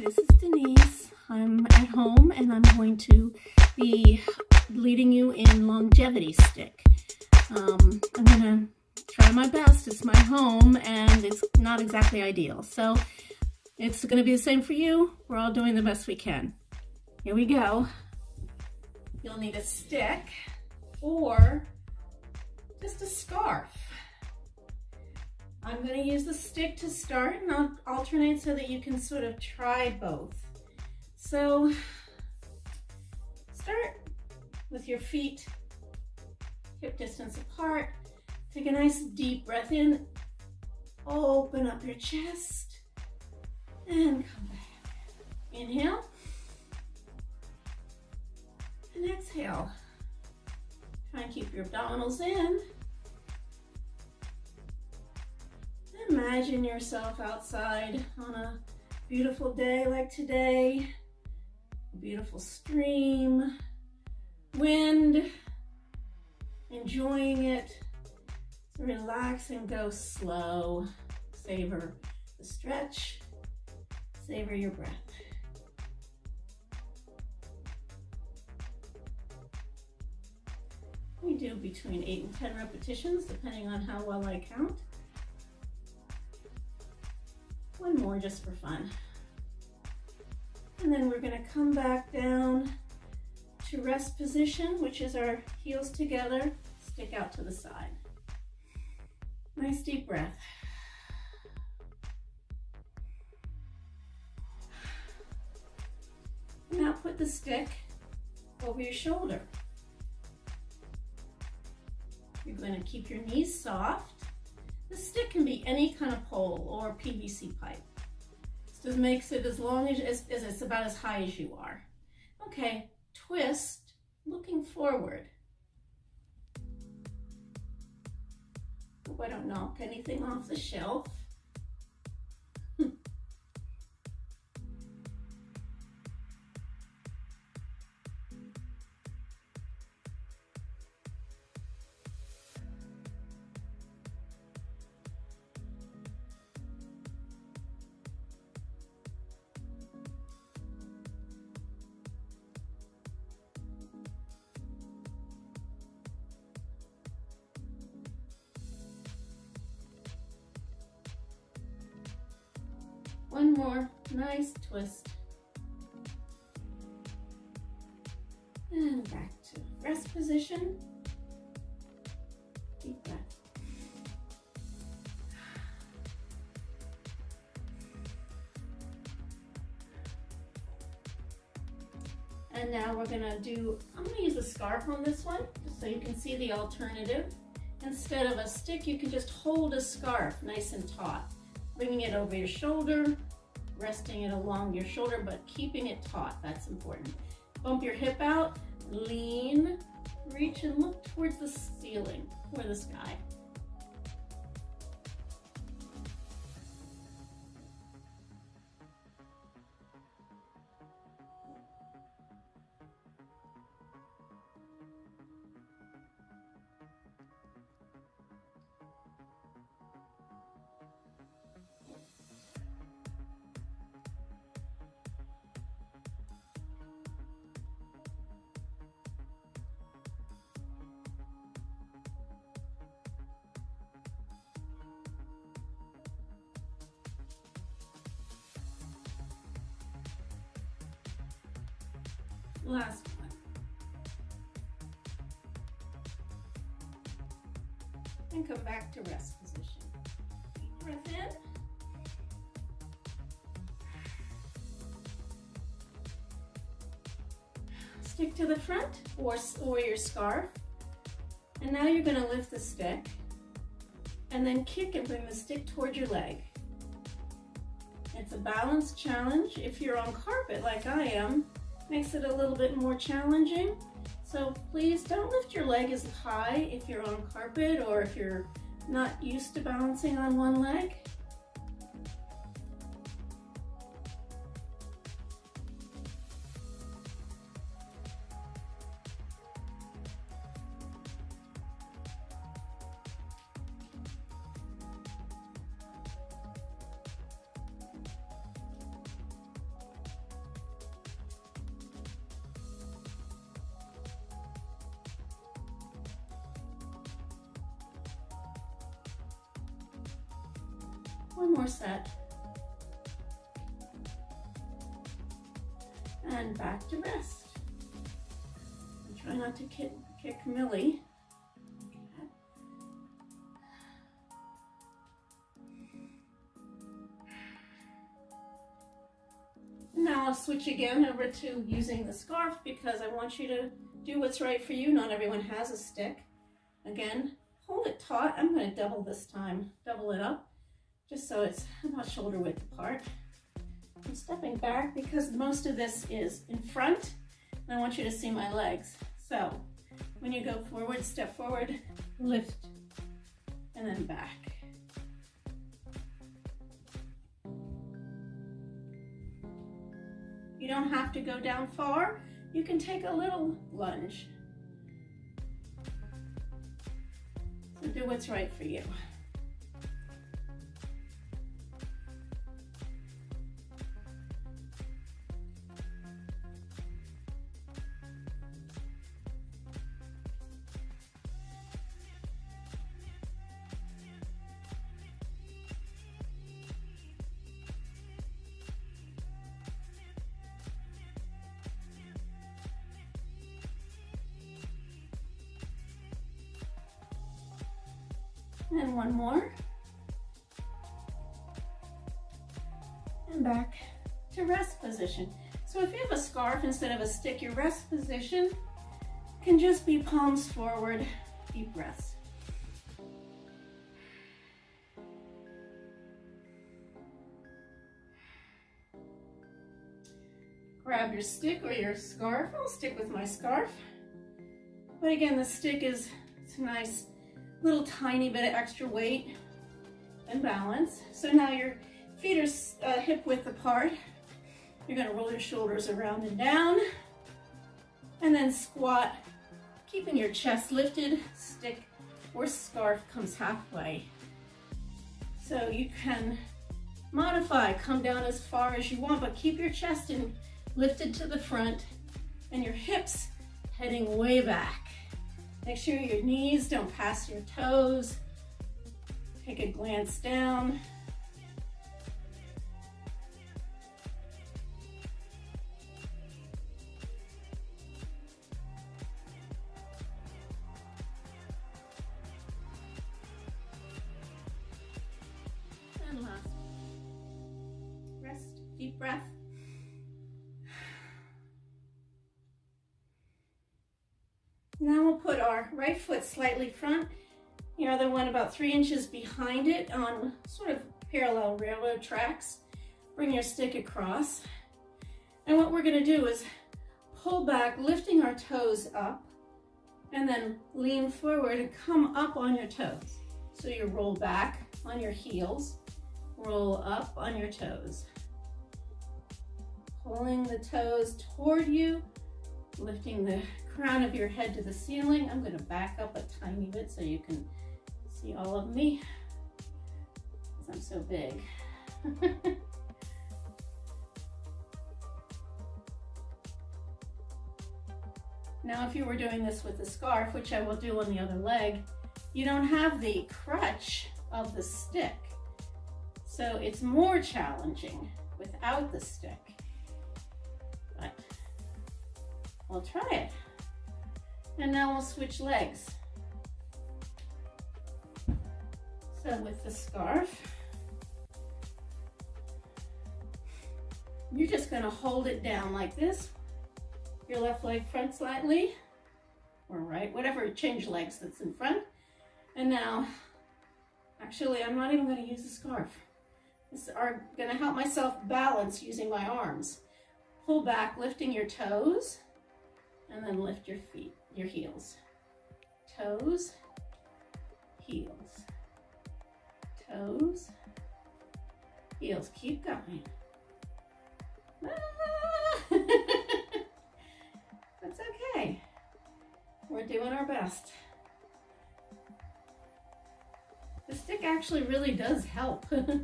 this is Denise. I'm at home and I'm going to be leading you in longevity stick. I'm going to try my best. It's my home and it's not exactly ideal. So it's going to be the same for you. We're all doing the best we can. Here we go. You'll need a stick or just a scarf. I'm going to use the stick to start and I'll alternate so that you can sort of try both. So start with your feet hip distance apart. Take a nice deep breath in. Open up your chest and come back. Inhale and exhale. Try and keep your abdominals in. Imagine yourself outside on a beautiful day like today. A beautiful stream, wind, enjoying it. So relax and go slow. Savor the stretch. Savor your breath. We do between 8 and 10 repetitions, depending on how well I count. One more just for fun. And then we're going to come back down to rest position, which is our heels together, stick out to the side. Nice deep breath. Now put the stick over your shoulder. You're going to keep your knees soft. The stick can be any kind of pole or PVC pipe. This just makes it as long as it's about as high as you are. Okay, twist, looking forward. Hope I don't knock anything off the shelf. One more nice twist. And back to rest position. Deep breath. And now we're gonna I'm gonna use a scarf on this one, just so you can see the alternative. Instead of a stick, you can just hold a scarf nice and taut. Bringing it over your shoulder, resting it along your shoulder, but keeping it taut, that's important. Bump your hip out, lean, reach and look towards the ceiling or the sky. Last one. And come back to rest position. Deep breath in. Stick to the front or your scarf. And now you're going to lift the stick and then kick and bring the stick toward your leg. It's a balance challenge. If you're on carpet like I am, makes it a little bit more challenging. So please don't lift your leg as high if you're on carpet or if you're not used to balancing on one leg. One more set. And back to rest. And try not to kick Millie. Now I'll switch again over to using the scarf because I want you to do what's right for you. Not everyone has a stick. Again, hold it taut. I'm going to double this time, double it up, just so it's about shoulder width apart. I'm stepping back because most of this is in front, and I want you to see my legs. So when you go forward, step forward, lift, and then back. You don't have to go down far. You can take a little lunge. So do what's right for you. And one more. And back to rest position. So if you have a scarf instead of a stick, your rest position can just be palms forward, deep breaths. Grab your stick or your scarf. I'll stick with my scarf. But again, the stick is it's a nice little tiny bit of extra weight and balance. So now your feet are hip width apart. You're going to roll your shoulders around and down and then squat, keeping your chest lifted. Stick or scarf comes halfway. So you can modify, come down as far as you want, but keep your chest lifted to the front and your hips heading way back. Make sure your knees don't pass your toes. Take a glance down. And last. Rest, deep breath. Now we'll put our right foot slightly front, the other one about 3 inches behind it on sort of parallel railroad tracks. Bring your stick across. And what we're going to do is pull back, lifting our toes up, and then lean forward and come up on your toes. So you roll back on your heels, roll up on your toes. Pulling the toes toward you, lifting the crown of your head to the ceiling. I'm going to back up a tiny bit so you can see all of me because I'm so big. Now, if you were doing this with the scarf, which I will do on the other leg, you don't have the crutch of the stick. So it's more challenging without the stick. But we'll try it. And now we'll switch legs. So with the scarf, you're just going to hold it down like this. Your left leg front slightly, or right, whatever, change legs that's in front. And now, actually, I'm not even going to use the scarf. I'm going to help myself balance using my arms. Pull back, lifting your toes, and then lift your feet, your heels. Toes, heels. Toes, heels. Keep going. That's okay. We're doing our best. The stick actually really does help. But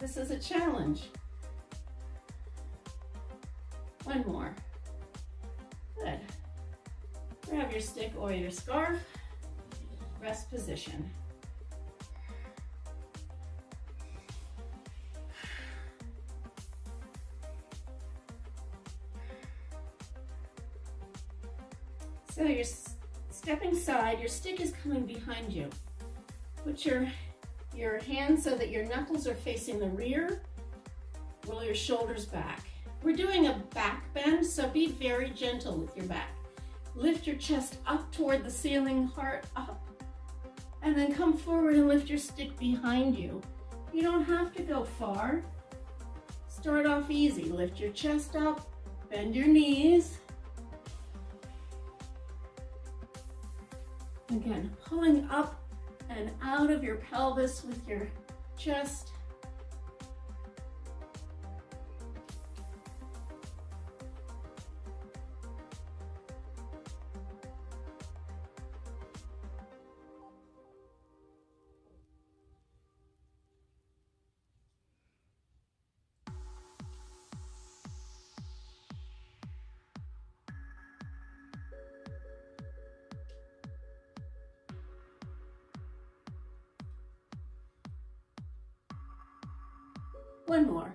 this is a challenge. One more. Good. Grab your stick or your scarf. Rest position. So you're stepping side, your stick is coming behind you. Put your hands so that your knuckles are facing the rear. Roll your shoulders back. We're doing a back bend, so be very gentle with your back. Lift your chest up toward the ceiling, heart up, and then come forward and lift your stick behind you. You don't have to go far. Start off easy. Lift your chest up, bend your knees. Again, pulling up and out of your pelvis with your chest. One more.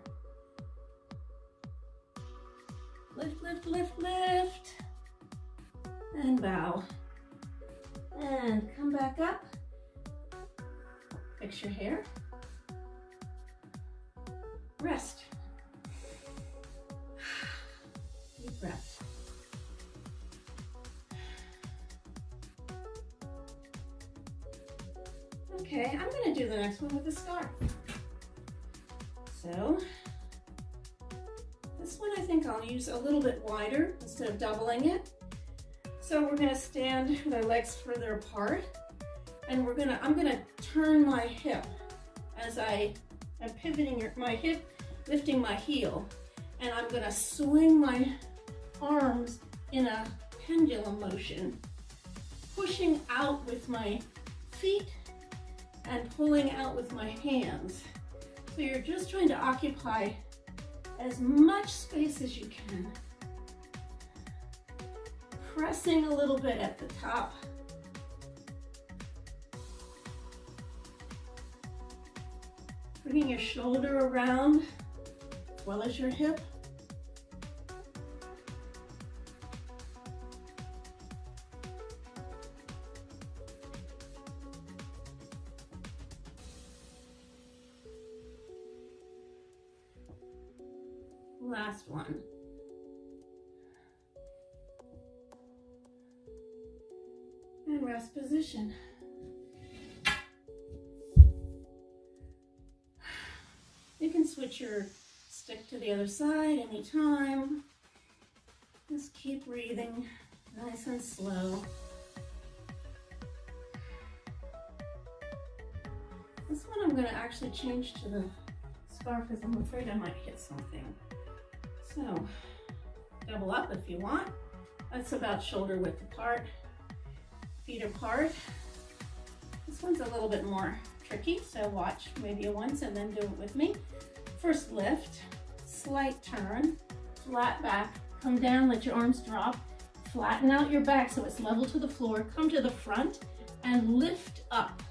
Lift, lift, lift, lift. And bow. And come back up. Fix your hair. Rest. Deep breath. Okay, I'm going to do the next one with the scarf. So, this one I think I'll use a little bit wider instead of doubling it. So we're going to stand with our legs further apart, and I'm going to turn my hip as I am pivoting my hip, lifting my heel, and I'm going to swing my arms in a pendulum motion, pushing out with my feet and pulling out with my hands. So you're just trying to occupy as much space as you can. Pressing a little bit at the top. Bringing your shoulder around as well as your hip. Last one. And rest position. You can switch your stick to the other side anytime. Just keep breathing nice and slow. This one I'm going to actually change to the scarf because I'm afraid I might hit something. So, double up if you want. That's about shoulder width apart, feet apart. This one's a little bit more tricky, so watch maybe once and then do it with me. First lift, slight turn, flat back, come down, let your arms drop, flatten out your back so it's level to the floor, come to the front and lift up.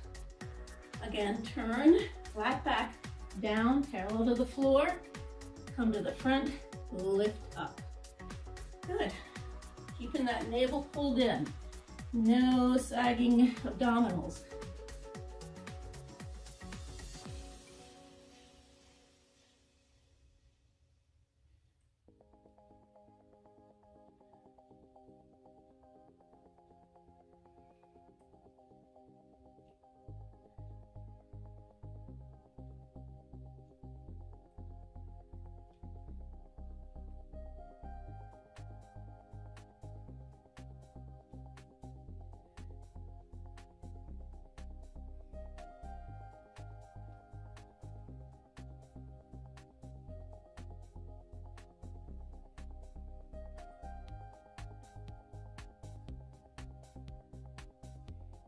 Again, turn, flat back, down, parallel to the floor, come to the front, lift up. Good. Keeping that navel pulled in. No sagging abdominals.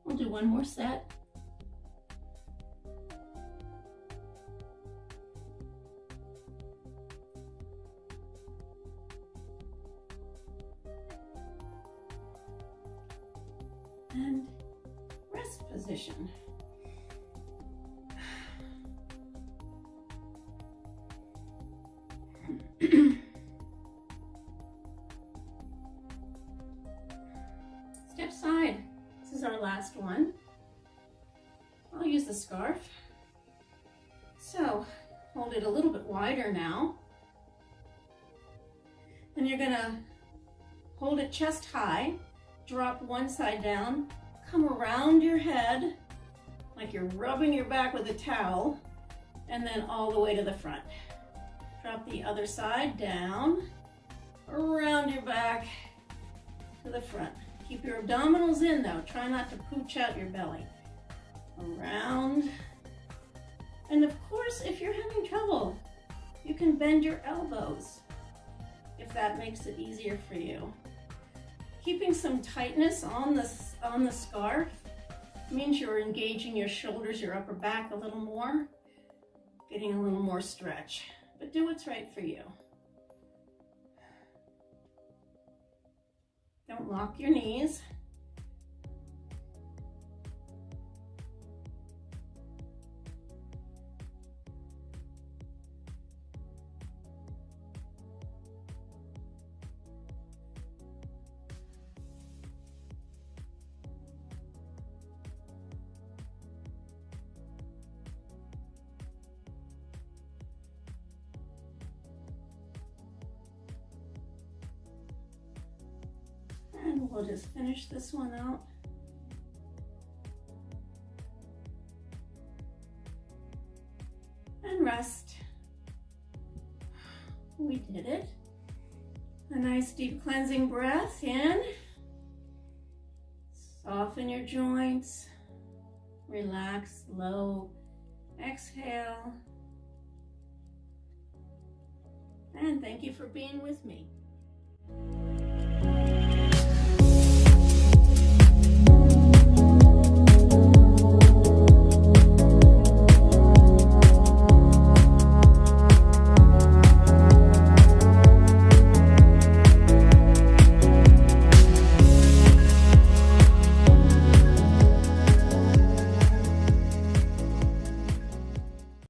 We'll do one more set. And rest position. I'll use the scarf. So hold it a little bit wider now. And you're gonna hold it chest high, drop one side down, come around your head like you're rubbing your back with a towel, and then all the way to the front. Drop the other side down, around your back to the front. Keep your abdominals in though, try not to pooch out your belly. Around. And of course, if you're having trouble, you can bend your elbows if that makes it easier for you. Keeping some tightness on the scarf means you're engaging your shoulders, your upper back a little more, getting a little more stretch. But do what's right for you. Don't lock your knees. And we'll just finish this one out. And rest. We did it. A nice deep cleansing breath in. Soften your joints. Relax, slow. Exhale. And thank you for being with me.